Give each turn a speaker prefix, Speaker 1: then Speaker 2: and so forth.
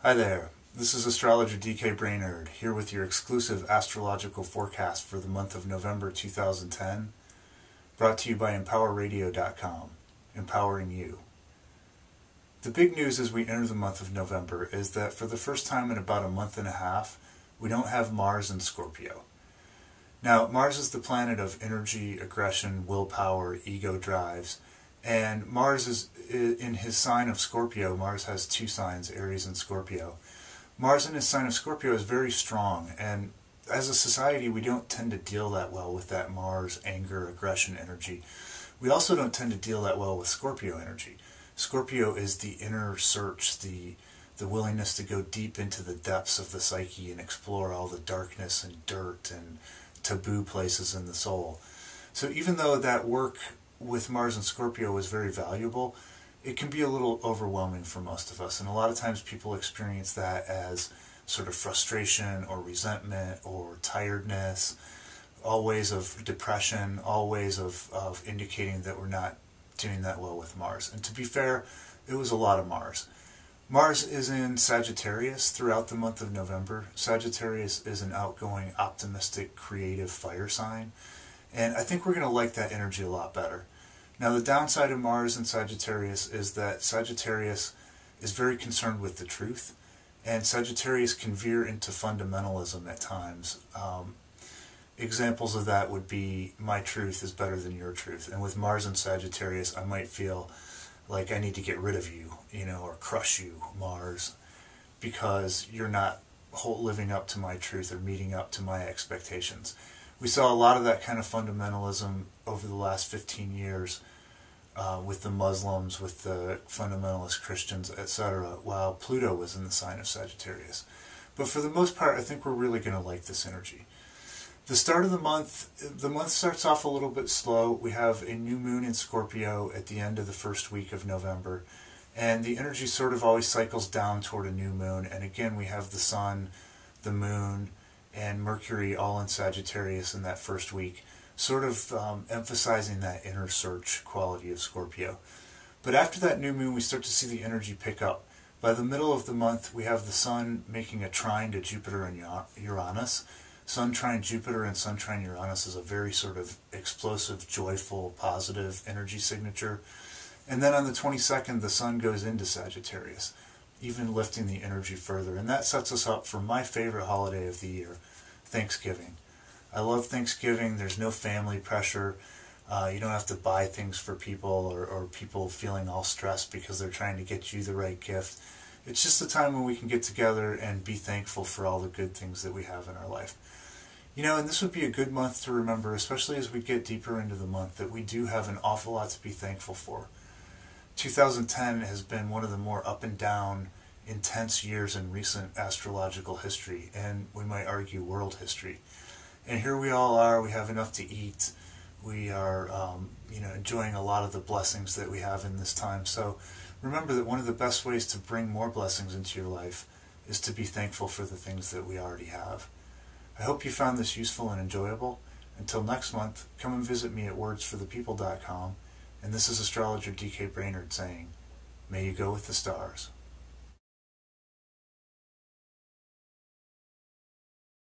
Speaker 1: Hi there, this is Astrologer DK Brainerd here with your exclusive astrological forecast for the month of November 2010, brought to you by EmpowerRadio.com, empowering you. The big news as we enter the month of November is that for the first time in about a month and a half, we don't have Mars in Scorpio. Now, Mars is the planet of energy, aggression, willpower, ego drives, and Mars is in his sign of Scorpio. Mars has two signs, Aries and Scorpio. Mars in his sign of Scorpio is very strong, and as a society we don't tend to deal that well with that Mars anger, aggression energy. We also don't tend to deal that well with Scorpio energy. Scorpio is the inner search, the willingness to go deep into the depths of the psyche and explore all the darkness and dirt and taboo places in the soul. So even though that work with Mars and Scorpio is very valuable, it can be a little overwhelming for most of us, and a lot of times people experience that as sort of frustration or resentment or tiredness, all ways of depression, all ways of indicating that we're not doing that well with Mars. And to be fair, it was a lot of Mars. Mars is in Sagittarius throughout the month of November. Sagittarius is an outgoing, optimistic, creative fire sign, and I think we're going to like that energy a lot better. Now, the downside of Mars in Sagittarius is that Sagittarius is very concerned with the truth, and Sagittarius can veer into fundamentalism at times. Examples of that would be, my truth is better than your truth. And with Mars in Sagittarius, I might feel like I need to get rid of you, or crush you, Mars, because you're not living up to my truth or meeting up to my expectations. We saw a lot of that kind of fundamentalism over the last 15 years with the Muslims, with the fundamentalist Christians, etc., while Pluto was in the sign of Sagittarius. But for the most part, I think we're really going to like this energy. The start of the month starts off a little bit slow. We have a new moon in Scorpio at the end of the first week of November, and the energy sort of always cycles down toward a new moon, and again we have the sun, the moon, and Mercury all in Sagittarius in that first week, sort of emphasizing that inner search quality of Scorpio. But after that new moon, we start to see the energy pick up. By the middle of the month, we have the sun making a trine to Jupiter and Uranus. Sun trine Jupiter and Sun trine Uranus is a very sort of explosive, joyful, positive energy signature. And then on the 22nd, the sun goes into Sagittarius, even lifting the energy further. And that sets us up for my favorite holiday of the year, Thanksgiving. I love Thanksgiving. There's no family pressure. You don't have to buy things for people or people feeling all stressed because they're trying to get you the right gift. It's just a time when we can get together and be thankful for all the good things that we have in our life. And this would be a good month to remember, especially as we get deeper into the month, that we do have an awful lot to be thankful for. 2010 has been one of the more up and down, intense years in recent astrological history, and we might argue world history. And here we all are, we have enough to eat, we are enjoying a lot of the blessings that we have in this time. So remember that one of the best ways to bring more blessings into your life is to be thankful for the things that we already have. I hope you found this useful and enjoyable. Until next month, come and visit me at wordsforthepeople.com, and this is Astrologer DK Brainerd saying, may you go with the stars.